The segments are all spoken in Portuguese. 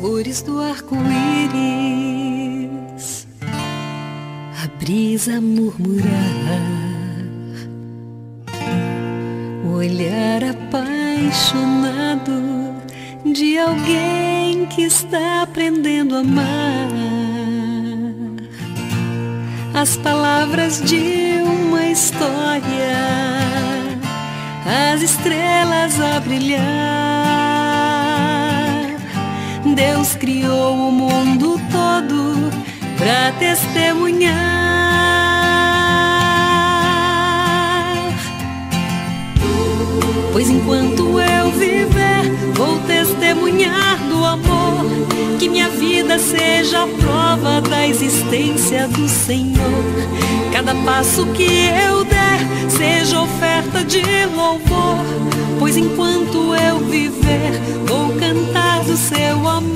cores do arco-íris, a brisa murmurar, o olhar apaixonado de alguém que está aprendendo a amar, as palavras de uma história, as estrelas a brilhar. Deus criou o mundo todo pra testemunhar. Pois enquanto eu viver, vou testemunhar do amor. Que minha vida seja a prova da existência do Senhor. Cada passo que eu der seja oferta de louvor. Pois enquanto eu viver, vou cantar do seu amor.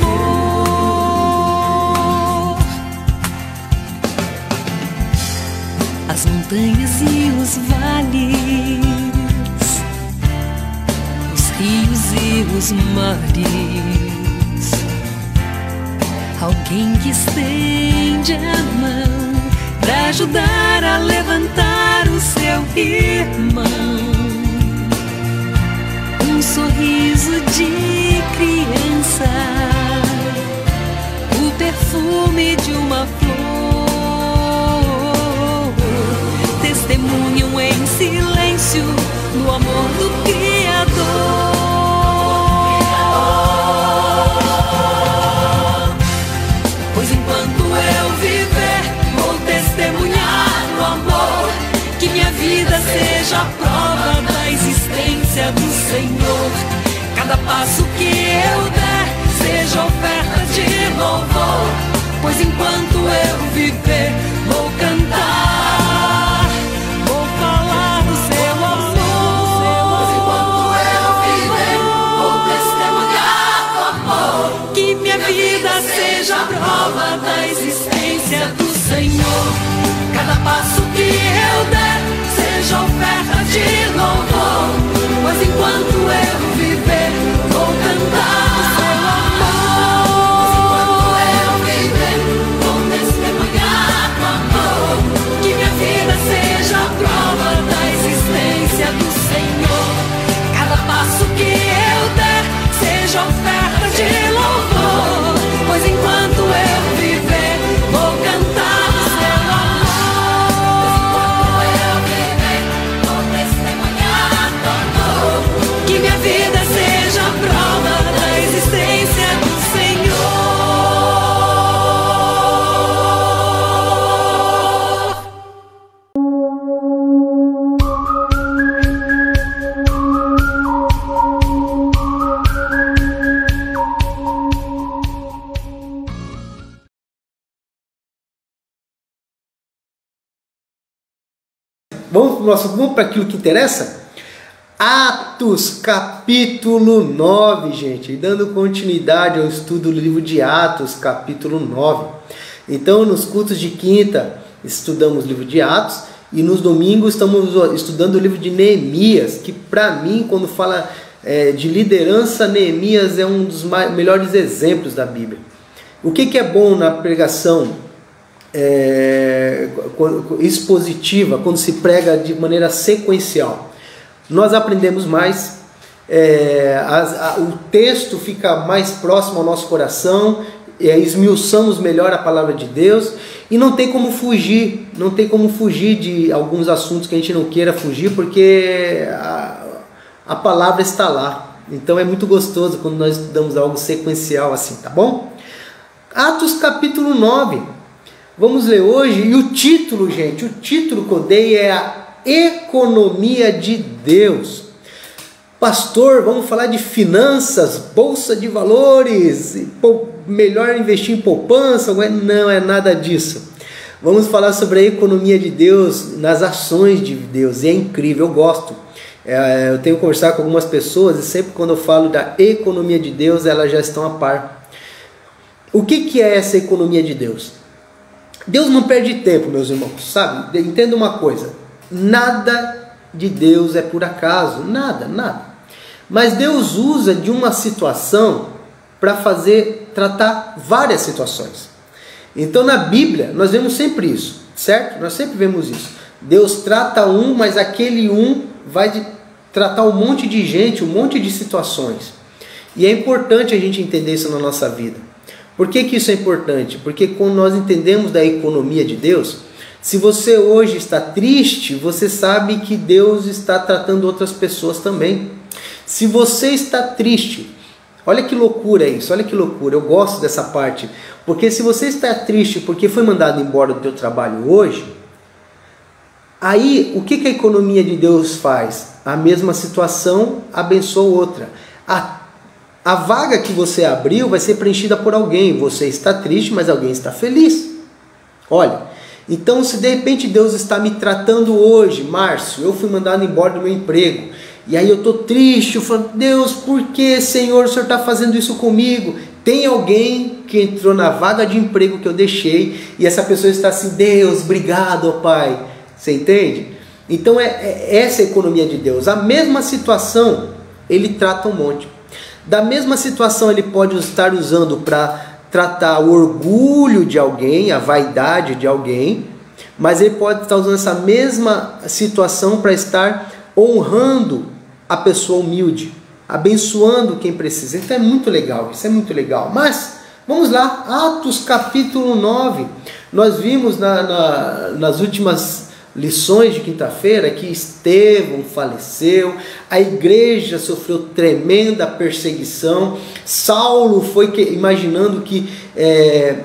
As montanhas e os vales, os rios e os mares, alguém que estende a mão pra ajudar a levantar o seu irmão. Um sorriso de criança, o perfume de uma flor, testemunham em silêncio no amor do Criador. Pois enquanto eu viver, vou testemunhar o amor. Que minha vida seja a prova da existência do Senhor. Cada passo que eu der seja oferta de louvor. Pois enquanto eu viver, vou cantar, vou falar do seu amor. Pois enquanto eu viver, vou testemunhar do amor. Que minha vida seja a prova da existência do Senhor. Cada passo que eu der seja oferta de louvor. Pois enquanto eu viver, vou cantar do seu amor. Pois enquanto eu viver, vou testemunhar do amor. Que minha vida seja a prova da existência do Senhor. Cada passo que eu der seja oferta de louvor. Pois enquanto eu viver, vou cantar do seu amor. Vou testemunhar do amor. Que minha vida seja a prova da existência do Senhor. Vamos para aquilo que interessa? Atos, capítulo 9, gente. E dando continuidade ao estudo do livro de Atos, capítulo 9. Então, nos cultos de quinta, estudamos o livro de Atos. E nos domingos, estamos estudando o livro de Neemias. Que, para mim, quando fala de liderança, Neemias é um dos melhores exemplos da Bíblia. O que é bom na pregação expositiva, quando se prega de maneira sequencial? Nós aprendemos mais, o texto fica mais próximo ao nosso coração, esmiuçamos melhor a palavra de Deus e não tem como fugir de alguns assuntos que a gente não queira fugir, porque a palavra está lá. Então é muito gostoso quando nós estudamos algo sequencial assim, tá bom? Atos capítulo 9. Vamos ler hoje, e o título, gente, o título que eu dei é a economia de Deus. Pastor, vamos falar de finanças, bolsa de valores, melhor investir em poupança? Não é nada disso. Vamos falar sobre a economia de Deus nas ações de Deus, e é incrível, eu gosto. Eu tenho conversado com algumas pessoas e sempre quando eu falo da economia de Deus, elas já estão a par. O que é essa economia de Deus? Deus não perde tempo, meus irmãos, sabe? Entenda uma coisa, nada de Deus é por acaso, nada. Mas Deus usa de uma situação para tratar várias situações. Então na Bíblia nós vemos sempre isso, certo? Nós sempre vemos isso. Deus trata um, mas aquele um vai tratar um monte de gente, um monte de situações. E é importante a gente entender isso na nossa vida. Por que isso é importante? Porque quando nós entendemos da economia de Deus, se você hoje está triste, você sabe que Deus está tratando outras pessoas também. Se você está triste, olha que loucura isso, olha que loucura, eu gosto dessa parte. Porque se você está triste porque foi mandado embora do teu trabalho hoje, aí o que a economia de Deus faz? A mesma situação abençoa outra. A vaga que você abriu vai ser preenchida por alguém. Você está triste, mas alguém está feliz. Olha, então se de repente Deus está me tratando hoje, Márcio, eu fui mandado embora do meu emprego, e aí eu estou triste, eu falo, Deus, por que, Senhor, o Senhor está fazendo isso comigo? Tem alguém que entrou na vaga de emprego que eu deixei, e essa pessoa está assim, Deus, obrigado, ó Pai. Você entende? Então essa é a economia de Deus. A mesma situação, Ele trata um monte. Da mesma situação, Ele pode estar usando para tratar o orgulho de alguém, a vaidade de alguém, mas Ele pode estar usando essa mesma situação para estar honrando a pessoa humilde, abençoando quem precisa. Então é muito legal, isso é muito legal. Mas, vamos lá, Atos capítulo 9, nós vimos nas últimas lições de quinta-feira que Estevão faleceu, a igreja sofreu tremenda perseguição, Saulo foi imaginando que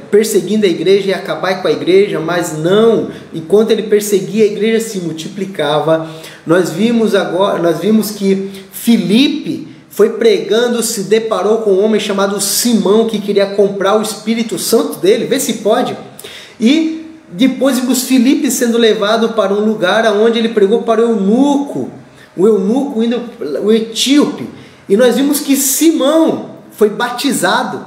perseguindo a igreja ia acabar com a igreja, mas não, enquanto ele perseguia a igreja se multiplicava. Nós vimos que Filipe foi pregando, se deparou com um homem chamado Simão que queria comprar o Espírito Santo dele, vê se pode, e depois vimos Filipe sendo levado para um lugar onde ele pregou para o eunuco indo, o etíope, e nós vimos que Simão foi batizado,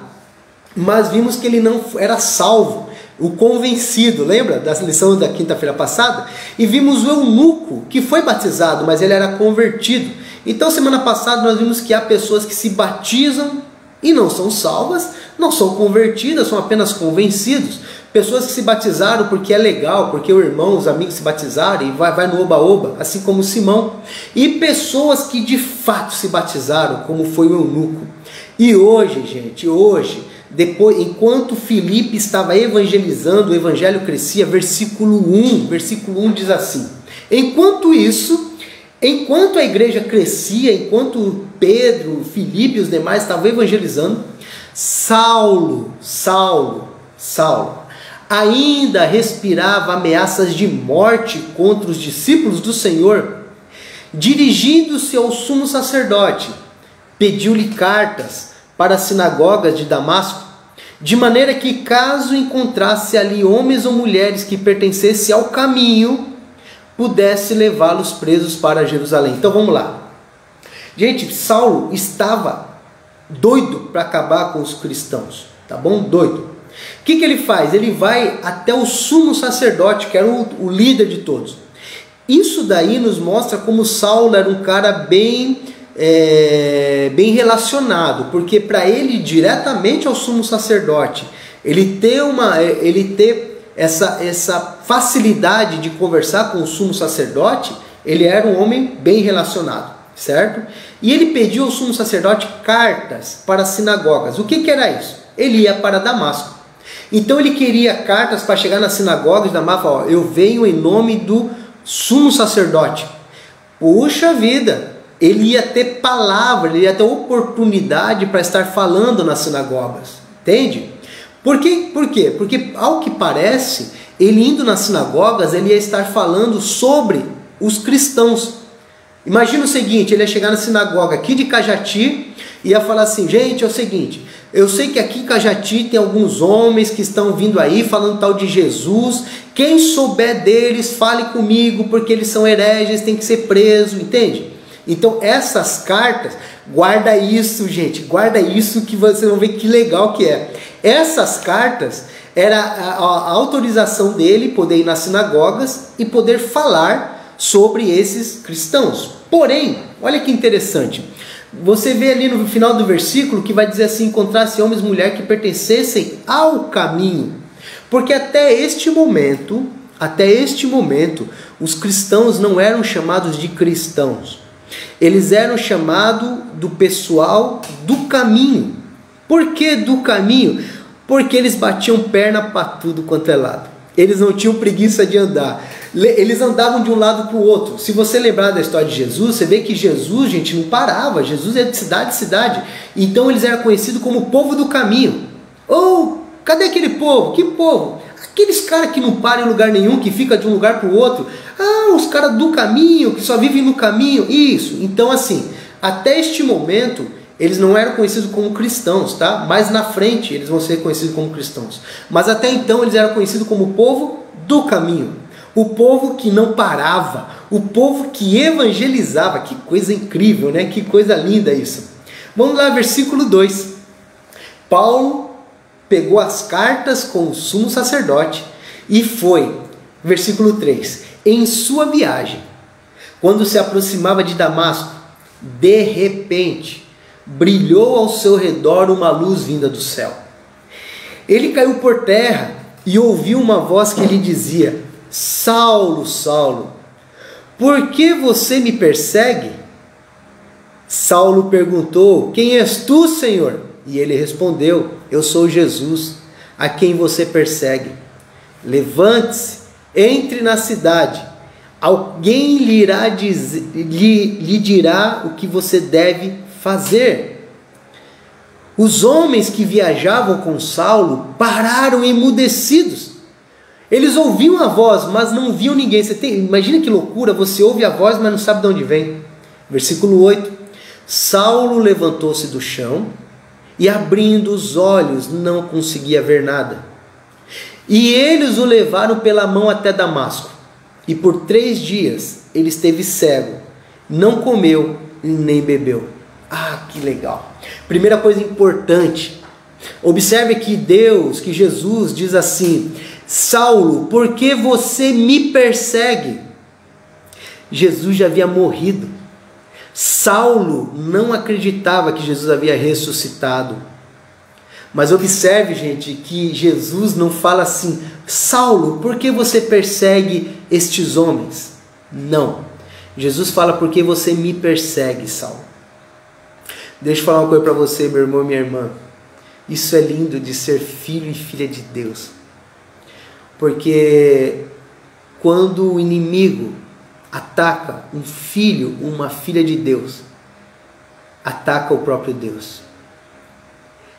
mas vimos que ele não era salvo, o convencido, lembra da lição da quinta-feira passada? E vimos o eunuco que foi batizado, mas ele era convertido. Então semana passada nós vimos que há pessoas que se batizam e não são salvas, não são convertidas, são apenas convencidos. Pessoas que se batizaram porque é legal, porque o irmão, os amigos se batizaram e vai no oba-oba, assim como Simão. E pessoas que de fato se batizaram, como foi o eunuco. E hoje, gente, depois, enquanto Filipe estava evangelizando, o evangelho crescia, versículo 1 diz assim: enquanto a igreja crescia, enquanto Pedro, Filipe e os demais estavam evangelizando, Saulo ainda respirava ameaças de morte contra os discípulos do Senhor. Dirigindo-se ao sumo sacerdote, pediu-lhe cartas para as sinagogas de Damasco, de maneira que, caso encontrasse ali homens ou mulheres que pertencessem ao caminho, pudesse levá-los presos para Jerusalém. Então vamos lá. Gente, Saulo estava doido para acabar com os cristãos, tá bom? Doido. O que ele faz? Ele vai até o sumo sacerdote, que era o líder de todos. Isso daí nos mostra como Saulo era um cara bem relacionado, porque para ele ir diretamente ao sumo sacerdote, ele ter essa facilidade de conversar com o sumo sacerdote, ele era um homem bem relacionado, certo? E ele pediu ao sumo sacerdote cartas para as sinagogas. O que era isso? Ele ia para Damasco. Então ele queria cartas para chegar na sinagoga de Damasco, ó, eu venho em nome do sumo sacerdote. Puxa vida, ele ia ter palavra, ele ia ter oportunidade para estar falando nas sinagogas, entende? Por quê? Porque ao que parece, ele indo nas sinagogas, ele ia estar falando sobre os cristãos. Imagina o seguinte, ele ia chegar na sinagoga aqui de Cajati e ia falar assim, gente, é o seguinte, eu sei que aqui em Cajati tem alguns homens que estão vindo aí falando tal de Jesus, quem souber deles, fale comigo, porque eles são hereges, tem que ser preso, entende? Então essas cartas, guarda isso, gente, guarda isso que vocês vão ver que legal que é. Essas cartas era a autorização dele poder ir nas sinagogas e poder falar sobre esses cristãos. Porém, olha que interessante, Você vê ali no final do versículo que vai dizer assim: encontrasse homens e mulheres que pertencessem ao caminho. Porque até este momento, os cristãos não eram chamados de cristãos. Eles eram chamados do pessoal do caminho. Por que do caminho? Porque eles batiam perna para tudo quanto é lado. Eles não tinham preguiça de andar. Eles andavam de um lado para o outro. Se você lembrar da história de Jesus, você vê que Jesus, gente, não parava. Jesus é de cidade em cidade. Então eles eram conhecidos como o povo do caminho. Cadê aquele povo? Que povo? Aqueles caras que não param em lugar nenhum, que fica de um lugar para o outro. Os caras do caminho, que só vivem no caminho. Isso. Então assim, até este momento, eles não eram conhecidos como cristãos, tá? Mais na frente eles vão ser conhecidos como cristãos. Mas até então eles eram conhecidos como o povo do caminho. O povo que não parava. O povo que evangelizava. Que coisa incrível, né? Que coisa linda isso. Vamos lá, versículo 2. Paulo pegou as cartas com o sumo sacerdote e foi, versículo 3, em sua viagem, quando se aproximava de Damasco, de repente, brilhou ao seu redor uma luz vinda do céu. Ele caiu por terra e ouviu uma voz que lhe dizia: Saulo, Saulo, por que você me persegue? Saulo perguntou: quem és tu, Senhor? E ele respondeu: eu sou Jesus, a quem você persegue. Levante-se, entre na cidade, alguém lhe dirá o que você deve fazer. Os homens que viajavam com Saulo pararam emudecidos. Eles ouviam a voz, mas não viam ninguém. Imagina que loucura, você ouve a voz, mas não sabe de onde vem. Versículo 8. Saulo levantou-se do chão e, abrindo os olhos, não conseguia ver nada. E eles o levaram pela mão até Damasco. E por 3 dias ele esteve cego, não comeu nem bebeu. Que legal. Primeira coisa importante, observe que Jesus diz assim: Saulo, por que você me persegue? Jesus já havia morrido. Saulo não acreditava que Jesus havia ressuscitado. Mas observe, gente, que Jesus não fala assim: Saulo, por que você persegue estes homens? Não. Jesus fala: por que você me persegue, Saulo? Deixa eu falar uma coisa para você, meu irmão e minha irmã. Isso é lindo de ser filho e filha de Deus. Porque quando o inimigo ataca um filho, uma filha de Deus, ataca o próprio Deus.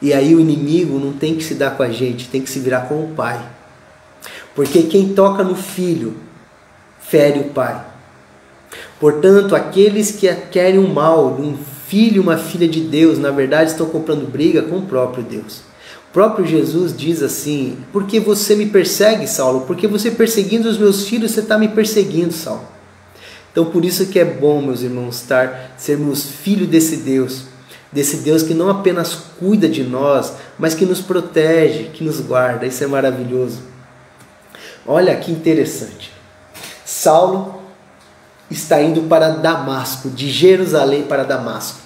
E aí o inimigo não tem que se dar com a gente, tem que se virar com o pai. Porque quem toca no filho, fere o pai. Portanto, aqueles que querem o mal de um filho, uma filha de Deus, na verdade estão comprando briga com o próprio Deus. O próprio Jesus diz assim: por que você me persegue, Saulo? Porque você perseguindo os meus filhos, você está me perseguindo, Saulo. Então por isso que é bom, meus irmãos, sermos filhos desse Deus que não apenas cuida de nós, mas que nos protege, que nos guarda. Isso é maravilhoso. Olha que interessante. Saulo está indo para Damasco, de Jerusalém para Damasco.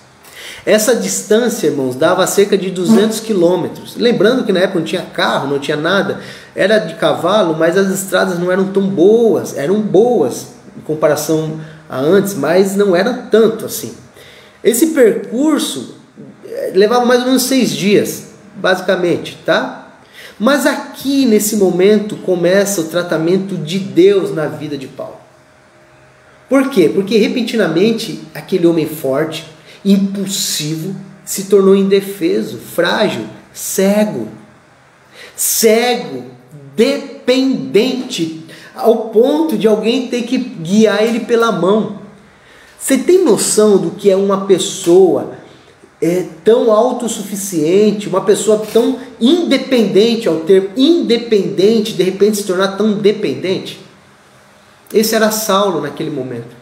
Essa distância, irmãos, dava cerca de 200 quilômetros. Lembrando que na época não tinha carro, não tinha nada, era de cavalo, mas as estradas não eram tão boas, eram boas em comparação a antes, mas não era tanto assim. Esse percurso levava mais ou menos 6 dias, basicamente, tá? Mas aqui, nesse momento, começa o tratamento de Deus na vida de Paulo. Por quê? Porque repentinamente, aquele homem forte, impulsivo, se tornou indefeso, frágil, cego, dependente, ao ponto de alguém ter que guiar ele pela mão. Você tem noção do que é uma pessoa tão autossuficiente, uma pessoa tão independente, ao termo independente, de repente se tornar tão dependente? Esse era Saulo naquele momento.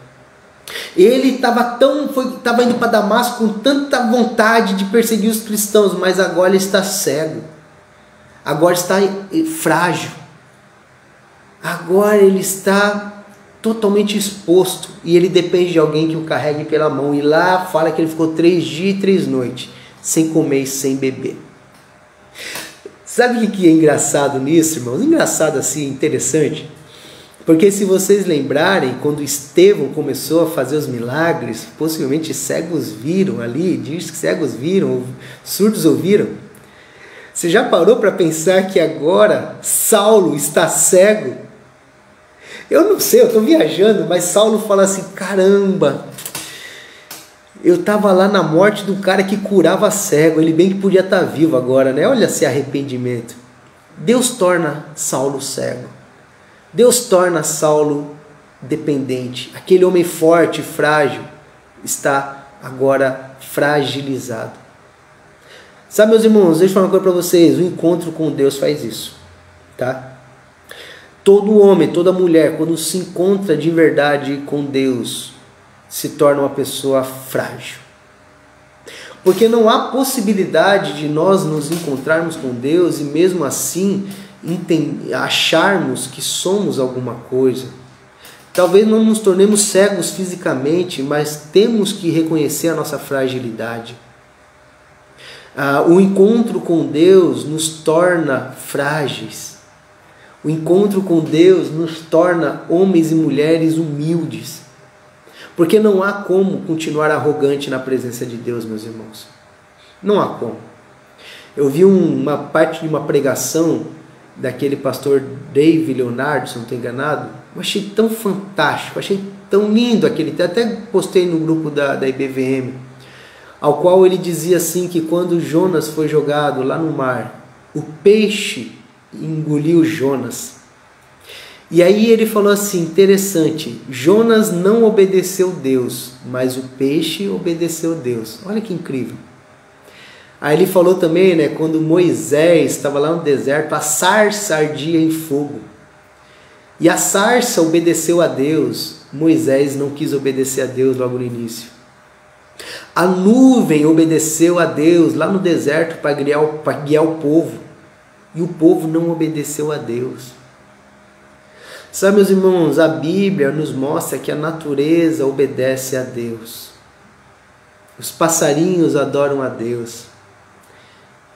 Ele estava indo para Damasco com tanta vontade de perseguir os cristãos, mas agora ele está cego, agora está frágil, agora ele está totalmente exposto, e ele depende de alguém que o carregue pela mão, e lá fala que ele ficou 3 dias e 3 noites, sem comer e sem beber. Sabe o que é engraçado nisso, irmãos? Engraçado assim, interessante, porque se vocês lembrarem, quando Estevão começou a fazer os milagres, possivelmente cegos viram ali, diz que cegos viram, surdos ouviram. Você já parou para pensar que agora Saulo está cego? Eu não sei, eu estou viajando, mas Saulo fala assim, caramba, eu estava lá na morte do cara que curava cego, ele bem que podia estar vivo agora, né? Olha esse arrependimento. Deus torna Saulo cego. Deus torna Saulo dependente. Aquele homem forte, frágil, está agora fragilizado. Sabe, meus irmãos, deixa eu falar uma coisa para vocês. O encontro com Deus faz isso, tá? Todo homem, toda mulher, quando se encontra de verdade com Deus, se torna uma pessoa frágil. Porque não há possibilidade de nós nos encontrarmos com Deus e mesmo assim acharmos que somos alguma coisa. Talvez não nos tornemos cegos fisicamente, mas temos que reconhecer a nossa fragilidade. O encontro com Deus nos torna frágeis. O encontro com Deus nos torna homens e mulheres humildes. Porque não há como continuar arrogante na presença de Deus, meus irmãos. Não há como. Eu vi uma parte de uma pregação daquele pastor Dave Leonardo, se não estou enganado. Eu achei tão fantástico, achei tão lindo aquele. Até postei no grupo da IBVM. Ao qual ele dizia assim que quando Jonas foi jogado lá no mar, o peixe engoliu Jonas. E aí ele falou assim, interessante, Jonas não obedeceu Deus, mas o peixe obedeceu Deus. Olha que incrível. Aí ele falou também, né, quando Moisés estava lá no deserto, a sarça ardia em fogo. E a sarça obedeceu a Deus, Moisés não quis obedecer a Deus logo no início. A nuvem obedeceu a Deus lá no deserto para guiar o povo. E o povo não obedeceu a Deus. Sabe, meus irmãos, a Bíblia nos mostra que a natureza obedece a Deus. Os passarinhos adoram a Deus.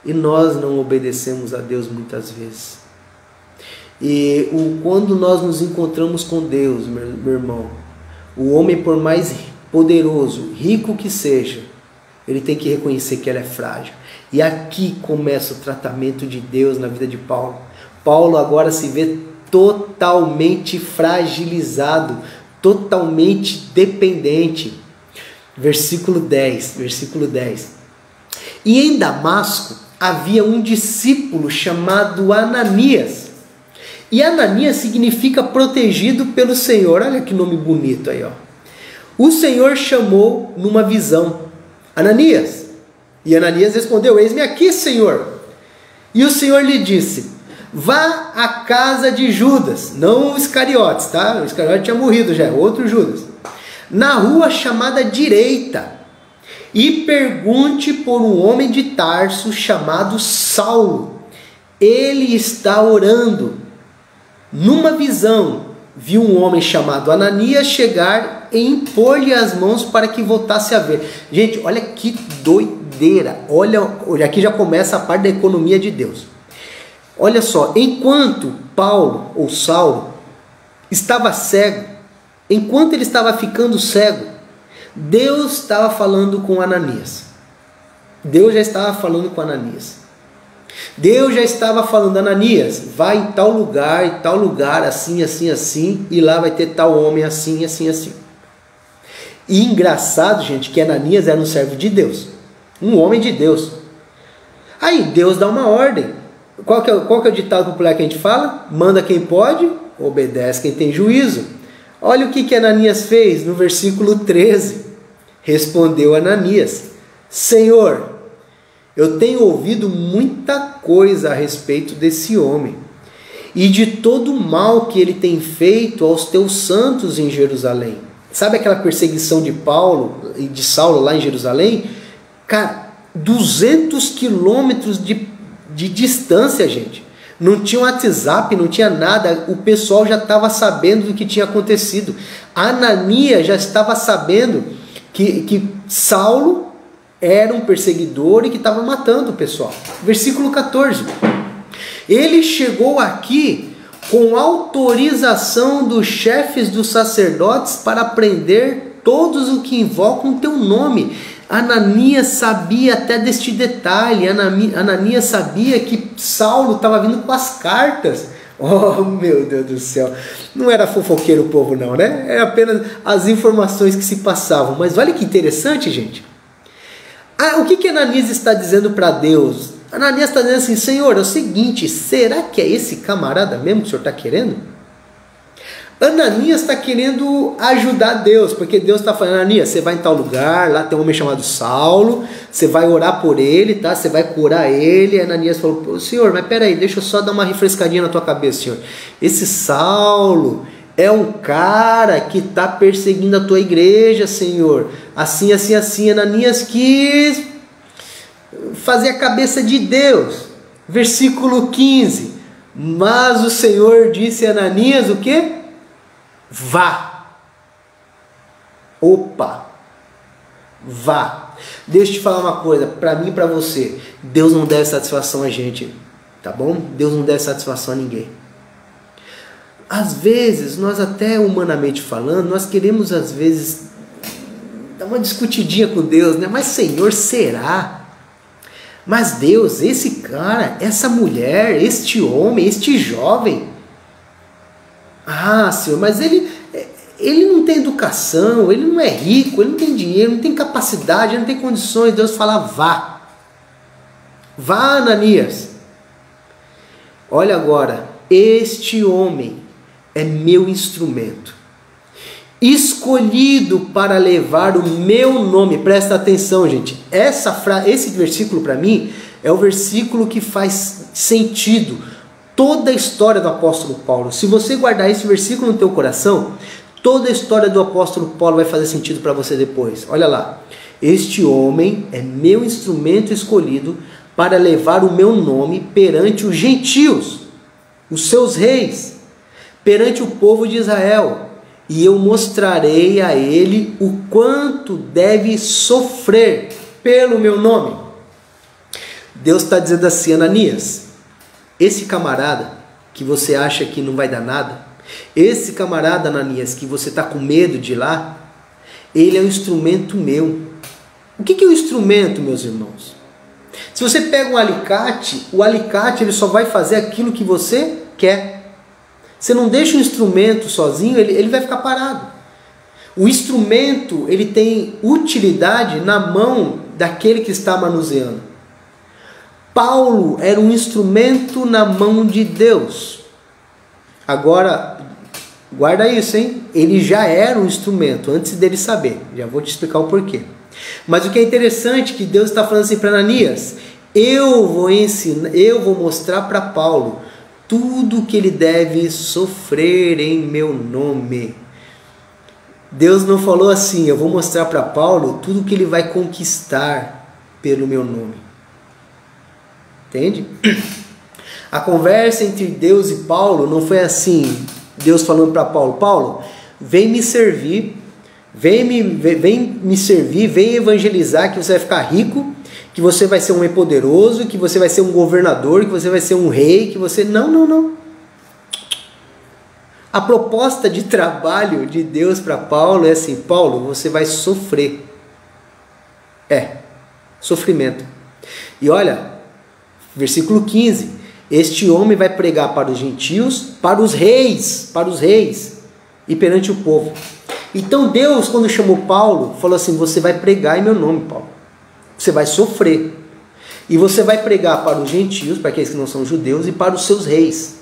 E nós não obedecemos a Deus muitas vezes. E quando nós nos encontramos com Deus, meu irmão, o homem, por mais poderoso, rico que seja, ele tem que reconhecer que ele é frágil. E aqui começa o tratamento de Deus na vida de Paulo. Paulo agora se vê totalmente fragilizado, totalmente dependente. Versículo 10. E em Damasco havia um discípulo chamado Ananias. E Ananias significa protegido pelo Senhor. Olha que nome bonito aí, ó. O Senhor chamou numa visão, Ananias. E Ananias respondeu, eis-me aqui, Senhor. E o Senhor lhe disse, vá à casa de Judas, não o Iscariotes, tá? O Iscariotes tinha morrido já, outro Judas. Na rua chamada Direita, e pergunte por um homem de Tarso chamado Saulo. Ele está orando. Numa visão, viu um homem chamado Ananias chegar e impor-lhe as mãos para que voltasse a ver. Gente, olha que doideira. Olha, aqui já começa a parte da economia de Deus. Olha só, enquanto Paulo ou Saulo estava cego, enquanto ele estava ficando cego, Deus estava falando com Ananias. Deus já estava falando com Ananias. Deus já estava falando, Ananias, vai em tal lugar, assim, assim, assim, e lá vai ter tal homem assim, assim, assim. E engraçado, gente, que Ananias era um servo de Deus, um homem de Deus. Aí Deus dá uma ordem. Qual que é o ditado popular que a gente fala? Manda quem pode, obedece quem tem juízo. Olha o que Ananias fez no versículo 13. Respondeu Ananias, Senhor, eu tenho ouvido muita coisa a respeito desse homem e de todo o mal que ele tem feito aos teus santos em Jerusalém. Sabe aquela perseguição de Paulo e de Saulo lá em Jerusalém? Cara, 200 quilômetros de distância, gente. Não tinha WhatsApp, não tinha nada, o pessoal já estava sabendo do que tinha acontecido. Ananias já estava sabendo que Saulo era um perseguidor e que estava matando o pessoal. Versículo 14. Ele chegou aqui com autorização dos chefes dos sacerdotes para prender todos os que invocam teu nome. Ananias sabia até deste detalhe. Ananias sabia que Saulo estava vindo com as cartas. Oh, meu Deus do céu. Não era fofoqueiro o povo não, né? Era apenas as informações que se passavam. Mas olha que interessante, gente. O que Ananias está dizendo para Deus? Ananias está dizendo assim: Senhor, é o seguinte, será que é esse camarada mesmo que o Senhor está querendo? Ananias está querendo ajudar Deus, porque Deus está falando: Ananias, você vai em tal lugar, lá tem um homem chamado Saulo, você vai orar por ele, tá? Você vai curar ele. Ananias falou: Senhor, mas peraí, deixa eu só dar uma refrescadinha na tua cabeça, Senhor. Esse Saulo é um cara que está perseguindo a tua igreja, Senhor. Assim, assim, assim. Ananias quis fazer a cabeça de Deus. Versículo 15. Mas o Senhor disse a Ananias o quê? Vá. Opa. Vá. Deixa eu te falar uma coisa, para mim e para você. Deus não deve satisfação a gente, tá bom? Deus não deve satisfação a ninguém. Às vezes, nós até humanamente falando, nós queremos às vezes dar uma discutidinha com Deus, né? Mas Senhor, será? Mas Deus, esse cara, essa mulher, este homem, este jovem, Senhor, mas ele não tem educação, ele não é rico, ele não tem dinheiro, não tem capacidade, ele não tem condições. Deus fala: vá. Vá, Ananias. Olha agora, este homem é meu instrumento, escolhido para levar o meu nome. Presta atenção, gente. Esse versículo para mim é o versículo que faz sentido toda a história do apóstolo Paulo. Se você guardar esse versículo no teu coração, toda a história do apóstolo Paulo vai fazer sentido para você depois. Olha lá. Este homem é meu instrumento escolhido para levar o meu nome perante os gentios, os seus reis, perante o povo de Israel, e eu mostrarei a ele o quanto deve sofrer pelo meu nome. Deus está dizendo assim: Ananias, esse camarada que você acha que não vai dar nada, esse camarada, Ananias, que você está com medo de ir lá, ele é um instrumento meu. O que é um instrumento, meus irmãos? Se você pega um alicate, o alicate ele só vai fazer aquilo que você quer. Você não deixa o instrumento sozinho, ele vai ficar parado. O instrumento ele tem utilidade na mão daquele que está manuseando. Paulo era um instrumento na mão de Deus. Agora, guarda isso, hein? Ele já era um instrumento antes dele saber. Já vou te explicar o porquê. Mas o que é interessante é que Deus está falando assim para Ananias: eu vou mostrar para Paulo tudo que ele deve sofrer em meu nome. Deus não falou assim: eu vou mostrar para Paulo tudo que ele vai conquistar pelo meu nome. Entende? A conversa entre Deus e Paulo não foi assim, Deus falando para Paulo: Paulo, vem me servir, vem me servir, vem evangelizar, que você vai ficar rico, que você vai ser um homem poderoso, que você vai ser um governador, que você vai ser um rei, que você... Não. A proposta de trabalho de Deus para Paulo é assim: Paulo, você vai sofrer. Sofrimento. E olha, versículo 15: este homem vai pregar para os gentios, para os reis e perante o povo. Então Deus, quando chamou Paulo, falou assim: você vai pregar em meu nome, Paulo. Você vai sofrer. E você vai pregar para os gentios, para aqueles que não são judeus, e para os seus reis.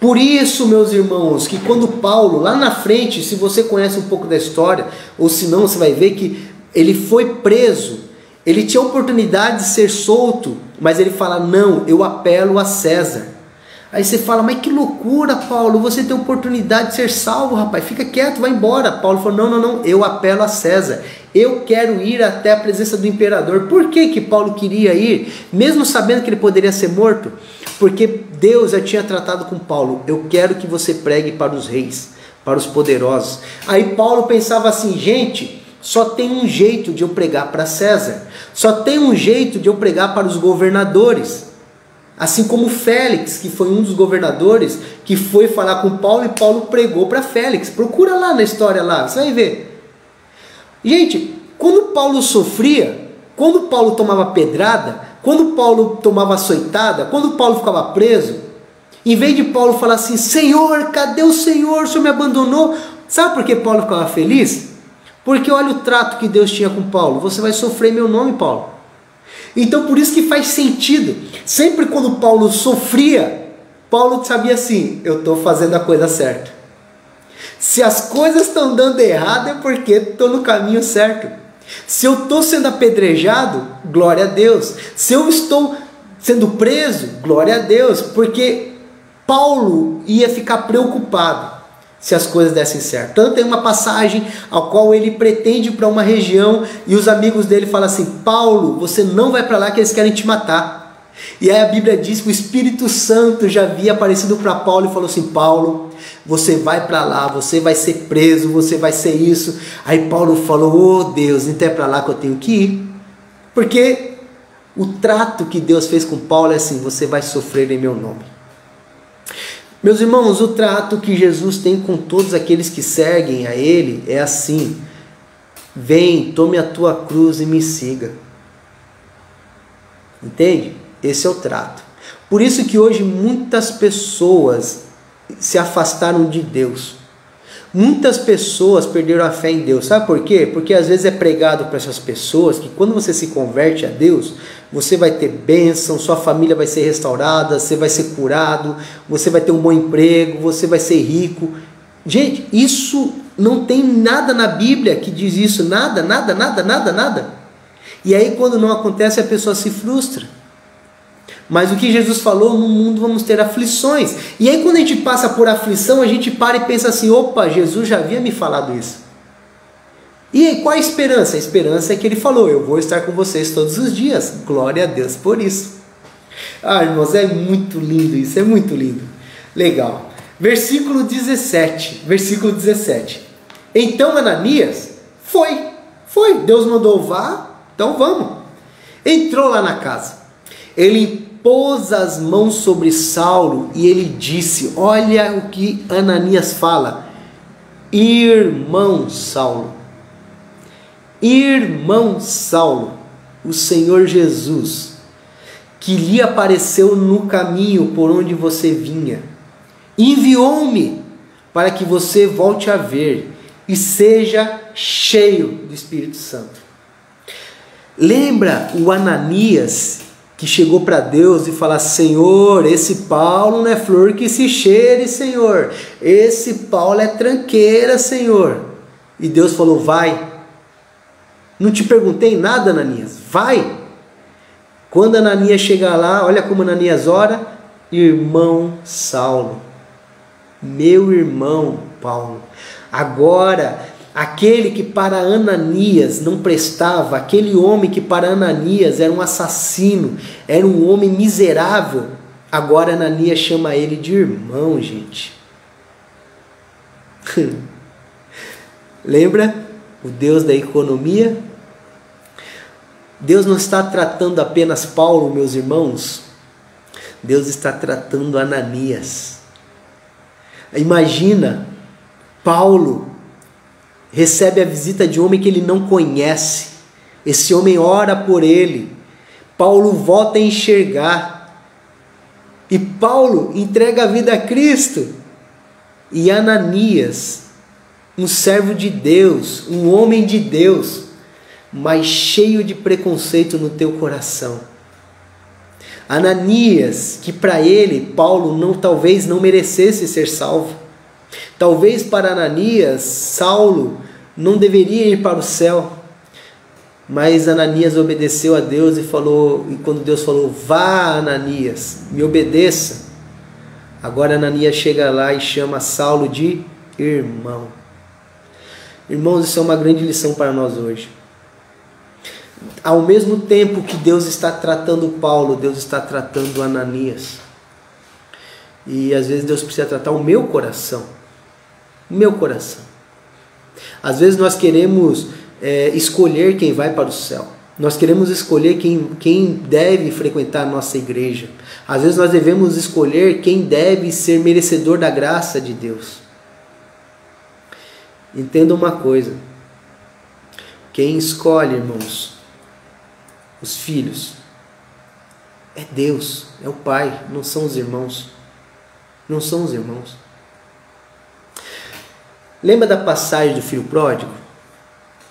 Por isso, meus irmãos, que quando Paulo, lá na frente, se você conhece um pouco da história, ou se não, você vai ver que ele foi preso. Ele tinha a oportunidade de ser solto, mas ele fala: não, eu apelo a César. Aí você fala, mas que loucura, Paulo, você tem oportunidade de ser salvo, rapaz, fica quieto, vai embora. Paulo falou, não, eu apelo a César, eu quero ir até a presença do imperador. Por que Paulo queria ir, mesmo sabendo que ele poderia ser morto? Porque Deus já tinha tratado com Paulo, eu quero que você pregue para os reis, para os poderosos. Aí Paulo pensava assim, gente, só tem um jeito de eu pregar para César, só tem um jeito de eu pregar para os governadores. Assim como Félix, que foi um dos governadores, que foi falar com Paulo e Paulo pregou para Félix. Procura lá na história lá, você vai ver. Gente, quando Paulo sofria, quando Paulo tomava pedrada, quando Paulo tomava açoitada, quando Paulo ficava preso, em vez de Paulo falar assim, Senhor, cadê o Senhor? O Senhor me abandonou. Sabe por que Paulo ficava feliz? Porque olha o trato que Deus tinha com Paulo. Você vai sofrer em meu nome, Paulo. Então por isso que faz sentido. Sempre quando Paulo sofria, Paulo sabia assim, eu estou fazendo a coisa certa. Se as coisas estão dando errado é porque estou no caminho certo. Se eu estou sendo apedrejado, glória a Deus. Se eu estou sendo preso, glória a Deus. Porque Paulo ia ficar preocupado se as coisas dessem certo. Tanto tem uma passagem ao qual ele pretende ir para uma região e os amigos dele falam assim, Paulo, você não vai para lá que eles querem te matar. E aí a Bíblia diz que o Espírito Santo já havia aparecido para Paulo e falou assim, Paulo, você vai para lá, você vai ser preso, você vai ser isso. Aí Paulo falou, oh Deus, então é para lá que eu tenho que ir. Porque o trato que Deus fez com Paulo é assim, você vai sofrer em meu nome. Meus irmãos, o trato que Jesus tem com todos aqueles que seguem a Ele é assim, vem, tome a tua cruz e me siga. Entende? Esse é o trato. Por isso que hoje muitas pessoas se afastaram de Deus. Muitas pessoas perderam a fé em Deus. Sabe por quê? Porque às vezes é pregado para essas pessoas que quando você se converte a Deus, você vai ter bênção, sua família vai ser restaurada, você vai ser curado, você vai ter um bom emprego, você vai ser rico. Gente, isso não tem nada na Bíblia que diz isso, nada. E aí quando não acontece a pessoa se frustra. Mas o que Jesus falou, no mundo vamos ter aflições. E aí quando a gente passa por aflição, a gente para e pensa assim, opa, Jesus já havia me falado isso. E aí, qual a esperança? A esperança é que ele falou, eu vou estar com vocês todos os dias. Glória a Deus por isso. Ah, irmãos, é muito lindo isso, é muito lindo. Legal. Versículo 17. Então Ananias foi. Deus mandou vá, então vamos. Entrou lá na casa. Ele pôs as mãos sobre Saulo e ele disse, olha o que Ananias fala, irmão Saulo, o Senhor Jesus, que lhe apareceu no caminho por onde você vinha, enviou-me para que você volte a ver e seja cheio do Espírito Santo. Lembra o Ananias que chegou para Deus e falou, Senhor, esse Paulo não é flor que se cheire, Senhor. Esse Paulo é tranqueira, Senhor. E Deus falou, vai. Não te perguntei nada, Ananias, vai. Quando Ananias chegar lá, olha como Ananias ora, irmão Saulo, meu irmão Paulo. Agora, aquele que para Ananias não prestava, aquele homem que para Ananias era um assassino, era um homem miserável, agora Ananias chama ele de irmão, gente. Lembra o Deus da economia? Deus não está tratando apenas Paulo, meus irmãos. Deus está tratando Ananias. Imagina, Paulo recebe a visita de um homem que ele não conhece. Esse homem ora por ele. Paulo volta a enxergar. E Paulo entrega a vida a Cristo. E Ananias, um servo de Deus, um homem de Deus, mas cheio de preconceito no teu coração. Ananias, que para ele, Paulo talvez não merecesse ser salvo. Talvez para Ananias, Saulo não deveria ir para o céu. Mas Ananias obedeceu a Deus e quando Deus falou, vá Ananias, me obedeça. Agora Ananias chega lá e chama Saulo de irmão. Irmãos, isso é uma grande lição para nós hoje. Ao mesmo tempo que Deus está tratando Paulo, Deus está tratando Ananias. E às vezes Deus precisa tratar o meu coração. O meu coração. Às vezes nós queremos escolher quem vai para o céu. Nós queremos escolher quem deve frequentar a nossa igreja. Às vezes nós devemos escolher quem deve ser merecedor da graça de Deus. Entenda uma coisa. Quem escolhe, irmãos, os filhos, é Deus, é o Pai, não são os irmãos. Não são os irmãos. Lembra da passagem do filho pródigo?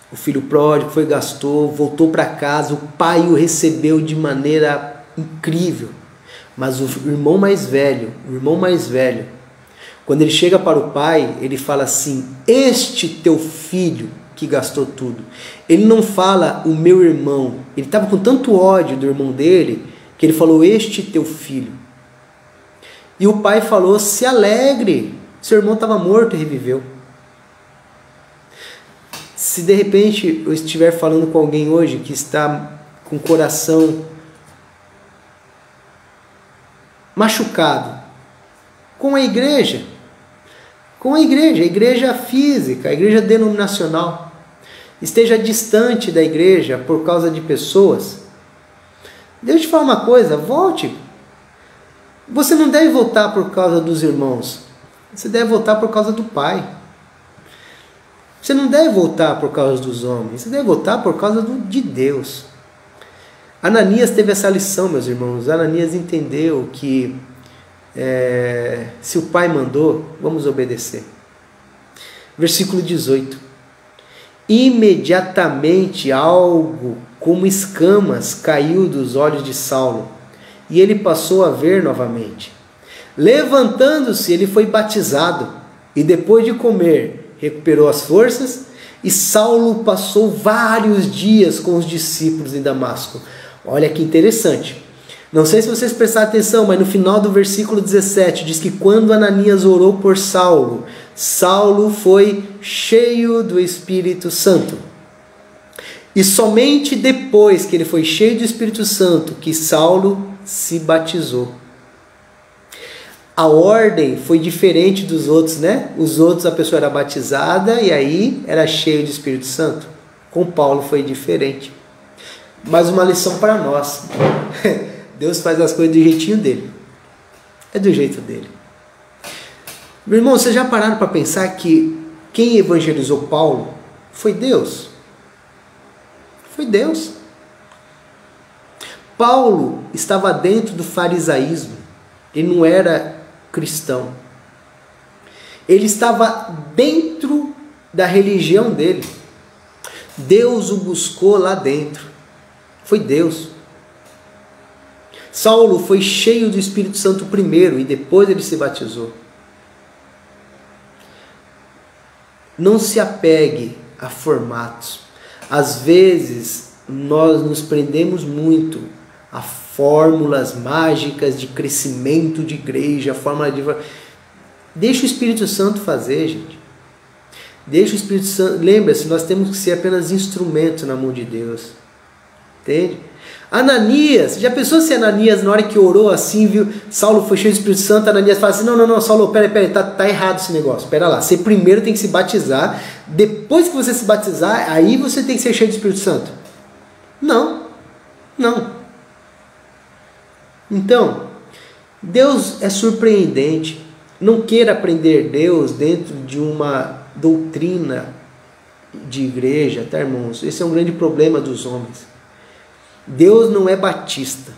O filho pródigo foi, gastou, voltou para casa, o pai o recebeu de maneira incrível. Mas o irmão mais velho, quando ele chega para o pai, ele fala assim: este teu filho que gastou tudo. Ele não fala o meu irmão. Ele estava com tanto ódio do irmão dele, que ele falou este teu filho. E o pai falou: se alegre, seu irmão estava morto e reviveu. Se de repente eu estiver falando com alguém hoje que está com o coração machucado, com a igreja física, a igreja denominacional, esteja distante da igreja por causa de pessoas, deixa eu te falar uma coisa, volte. Você não deve voltar por causa dos irmãos, você deve voltar por causa do Pai. Você não deve voltar por causa dos homens, você deve voltar por causa de Deus. Ananias teve essa lição, meus irmãos. Ananias entendeu que se o Pai mandou, vamos obedecer. Versículo 18. Imediatamente algo como escamas caiu dos olhos de Saulo, e ele passou a ver novamente. Levantando-se, ele foi batizado, e depois de comer, recuperou as forças, e Saulo passou vários dias com os discípulos em Damasco. Olha que interessante. Não sei se vocês prestaram atenção, mas no final do versículo 17 diz que quando Ananias orou por Saulo, Saulo foi cheio do Espírito Santo. E somente depois que ele foi cheio do Espírito Santo que Saulo se batizou. A ordem foi diferente dos outros, né? Os outros a pessoa era batizada e aí era cheio de Espírito Santo. Com Paulo foi diferente. Mas uma lição para nós. Deus faz as coisas do jeitinho dele. É do jeito dele. Meu irmão, vocês já pararam para pensar que quem evangelizou Paulo foi Deus? Foi Deus. Paulo estava dentro do farisaísmo. Ele não era cristão. Ele estava dentro da religião dele. Deus o buscou lá dentro. Foi Deus. Saulo foi cheio do Espírito Santo primeiro e depois ele se batizou. Não se apegue a formatos. Às vezes nós nos prendemos muito a fórmulas mágicas de crescimento de igreja, fórmula de... Deixa o Espírito Santo fazer, gente. Deixa o Espírito Santo... Lembra-se, nós temos que ser apenas instrumento na mão de Deus. Entende? Ananias, já pensou se Ananias, na hora que orou assim, viu, Saulo foi cheio do Espírito Santo, Ananias fala assim, não, Saulo, peraí, tá errado esse negócio, pera lá, você primeiro tem que se batizar, depois que você se batizar, aí você tem que ser cheio do Espírito Santo. Não. Então, Deus é surpreendente. Não queira aprender Deus dentro de uma doutrina de igreja, tá, irmãos? Esse é um grande problema dos homens. Deus não é batista,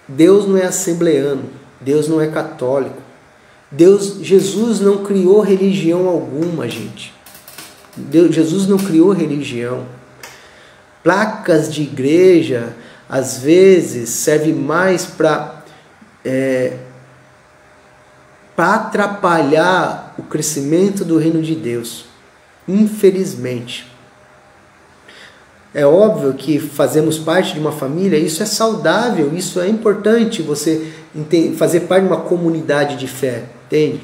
Deus não é assembleano, Deus não é católico. Jesus não criou religião alguma, gente. Jesus não criou religião. Placas de igreja, às vezes, servem mais para atrapalhar o crescimento do reino de Deus. Infelizmente. É óbvio que fazemos parte de uma família, isso é saudável, isso é importante, você fazer parte de uma comunidade de fé, entende?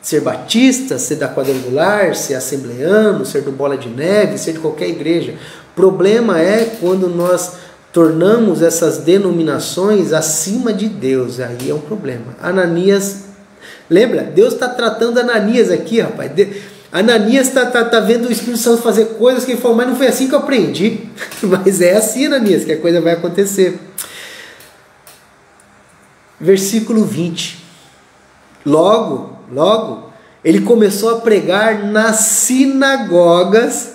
Ser batista, ser da quadrangular, ser assembleano, ser do Bola de Neve, ser de qualquer igreja. O problema é quando nós tornamos essas denominações acima de Deus. Aí é um problema. Ananias, lembra? Deus está tratando Ananias aqui, rapaz. Ananias está vendo o Espírito Santo fazer coisas que ele falou, mas não foi assim que eu aprendi. Mas é assim, Ananias, que a coisa vai acontecer. Versículo 20. Logo, ele começou a pregar nas sinagogas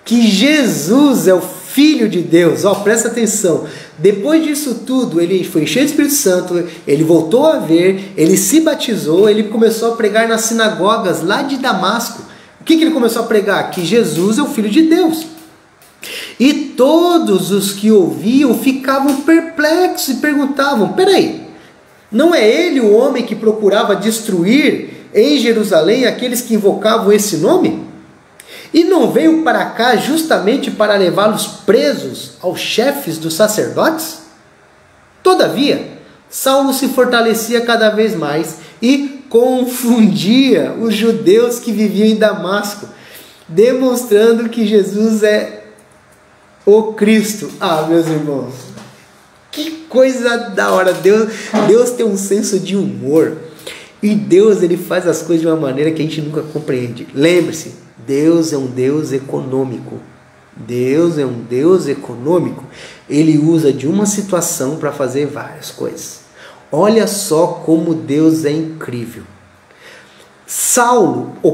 que Jesus é o Filho de Deus. Presta atenção. Depois disso tudo, ele foi cheio do Espírito Santo, ele voltou a ver, ele se batizou, ele começou a pregar nas sinagogas lá de Damasco. O que ele começou a pregar? Que Jesus é o Filho de Deus. E todos os que ouviam ficavam perplexos e perguntavam, peraí, não é ele o homem que procurava destruir em Jerusalém aqueles que invocavam esse nome? E não veio para cá justamente para levá-los presos aos chefes dos sacerdotes? Todavia, Saulo se fortalecia cada vez mais e confundia os judeus que viviam em Damasco, demonstrando que Jesus é o Cristo. Meus irmãos, que coisa da hora. Deus tem um senso de humor. E Deus, ele faz as coisas de uma maneira que a gente nunca compreende. Lembre-se, Deus é um Deus econômico. Deus é um Deus econômico. Ele usa de uma situação para fazer várias coisas. Olha só como Deus é incrível.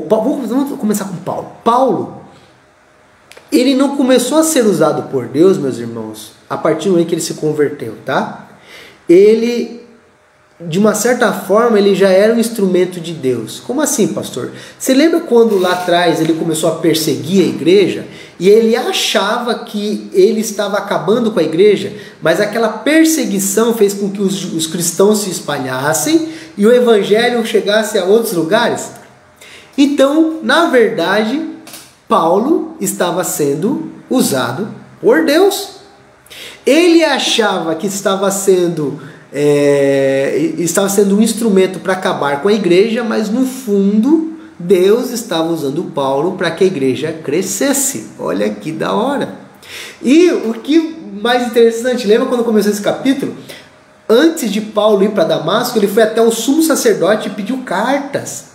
Vamos começar com Paulo. Paulo, ele não começou a ser usado por Deus, meus irmãos, a partir do momento que ele se converteu, tá? Ele, de uma certa forma, ele já era um instrumento de Deus. Como assim, pastor? Você lembra quando lá atrás ele começou a perseguir a igreja? E ele achava que ele estava acabando com a igreja, mas aquela perseguição fez com que os cristãos se espalhassem e o evangelho chegasse a outros lugares? Então, na verdade, Paulo estava sendo usado por Deus. Ele achava que estava sendo um instrumento para acabar com a igreja, mas no fundo Deus estava usando Paulo para que a igreja crescesse. Olha que da hora. E o que mais interessante, lembra quando começou esse capítulo? Antes de Paulo ir para Damasco, ele foi até o sumo sacerdote e pediu cartas.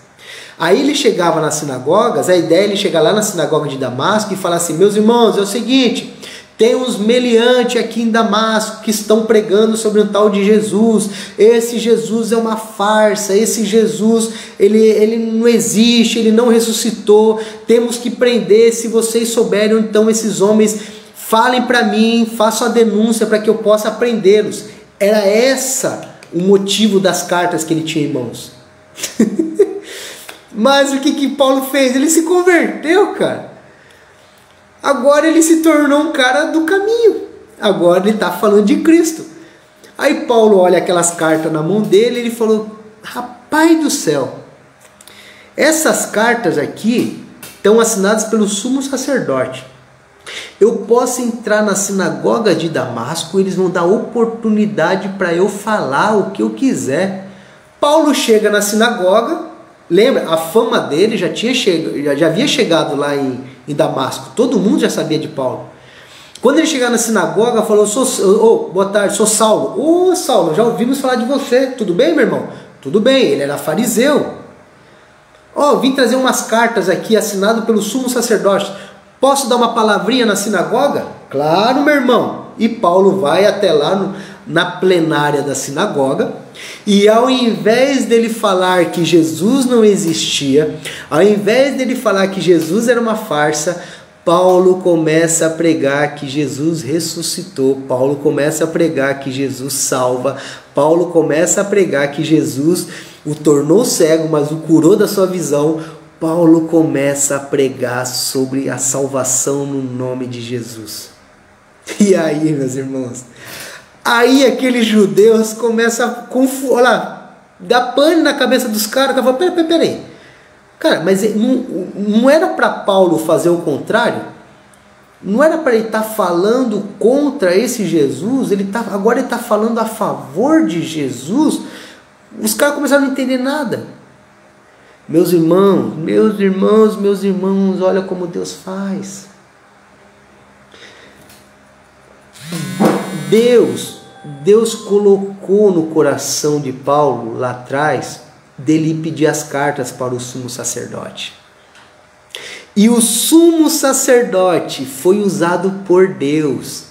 Aí ele chegava nas sinagogas, a ideia é ele chegar lá na sinagoga de Damasco e falar assim, meus irmãos, é o seguinte, tem uns meliantes aqui em Damasco que estão pregando sobre um tal de Jesus. Esse Jesus é uma farsa, esse Jesus, ele não existe, ele não ressuscitou, temos que prender. Se vocês souberem, então esses homens, falem para mim, façam a denúncia para que eu possa prendê-los. Era essa o motivo das cartas que ele tinha em mãos. Mas o que Paulo fez? Ele se converteu, cara. Agora ele se tornou um cara do caminho. Agora ele está falando de Cristo. Aí Paulo olha aquelas cartas na mão dele e ele falou, rapaz do céu, essas cartas aqui estão assinadas pelo sumo sacerdote. Eu posso entrar na sinagoga de Damasco, eles vão dar oportunidade para eu falar o que eu quiser. Paulo chega na sinagoga, lembra, a fama dele já havia chegado lá em Damasco, todo mundo já sabia de Paulo. Quando ele chegar na sinagoga, falou, boa tarde, sou Saulo. Saulo, já ouvimos falar de você, tudo bem, meu irmão? Tudo bem, ele era fariseu. Vim trazer umas cartas aqui, assinado pelo sumo sacerdote. Posso dar uma palavrinha na sinagoga? Claro, meu irmão. E Paulo vai até lá na plenária da sinagoga, e ao invés dele falar que Jesus não existia, ao invés dele falar que Jesus era uma farsa, Paulo começa a pregar que Jesus ressuscitou, Paulo começa a pregar que Jesus salva, Paulo começa a pregar que Jesus o tornou cego, mas o curou da sua visão. Paulo começa a pregar sobre a salvação no nome de Jesus. E aí, meus irmãos, aí aqueles judeus começam a dar pane na cabeça dos caras. Que falam, peraí. Cara, mas não era para Paulo fazer o contrário? Não era para ele estar falando contra esse Jesus, agora ele está falando a favor de Jesus. Os caras começaram a não entender nada. Meus irmãos, olha como Deus faz. Deus colocou no coração de Paulo, lá atrás, dele pedir as cartas para o sumo sacerdote. E o sumo sacerdote foi usado por Deus,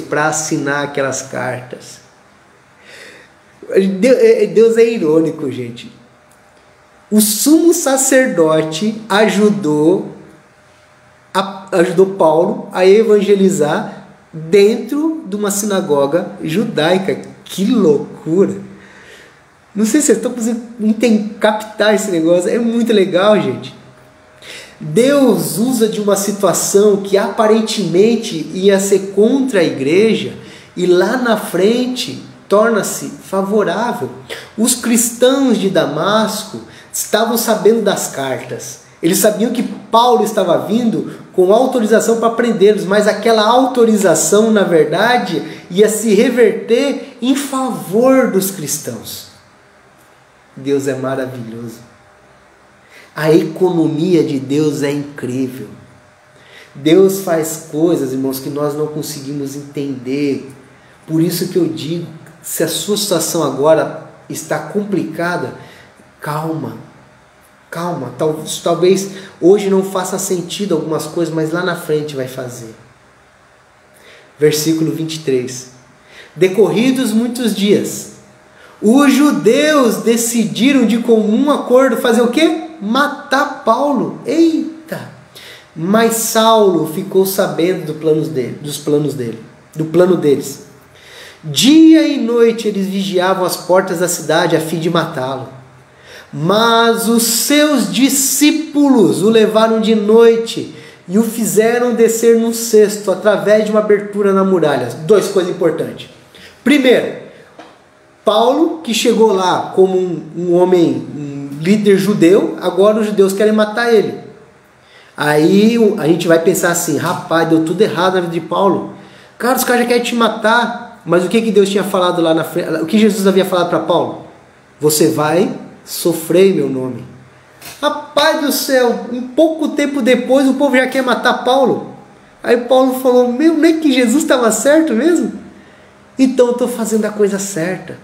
para assinar aquelas cartas. Deus é irônico, gente. O sumo sacerdote ajudou Paulo a evangelizar dentro de uma sinagoga judaica. Que loucura! Não sei se vocês estão conseguindo captar esse negócio. É muito legal, gente. Deus usa de uma situação que aparentemente ia ser contra a igreja e lá na frente torna-se favorável. Os cristãos de Damasco estavam sabendo das cartas. Eles sabiam que Paulo estava vindo com autorização para prendê-los, mas aquela autorização, na verdade, ia se reverter em favor dos cristãos. Deus é maravilhoso. A economia de Deus é incrível. Deus faz coisas, irmãos, que nós não conseguimos entender. Por isso que eu digo, se a sua situação agora está complicada, calma. Talvez hoje não faça sentido algumas coisas, mas lá na frente vai fazer. Versículo 23. Decorridos muitos dias, os judeus decidiram de comum acordo fazer o quê? Matar Paulo. Eita! Mas Saulo ficou sabendo do plano deles. Dia e noite eles vigiavam as portas da cidade a fim de matá-lo. Mas os seus discípulos o levaram de noite e o fizeram descer num cesto através de uma abertura na muralha. 2 coisas importantes. Primeiro, Paulo, que chegou lá como um homem, um líder judeu, agora os judeus querem matar ele. Aí a gente vai pensar assim, rapaz, deu tudo errado na vida de Paulo. Cara, os caras já querem te matar. Mas o que Deus tinha falado lá na frente? O que Jesus havia falado para Paulo? Você vai sofrer em meu nome. Rapaz do céu, um pouco tempo depois o povo já quer matar Paulo. Aí Paulo falou, não é que Jesus estava certo mesmo? Então eu estou fazendo a coisa certa.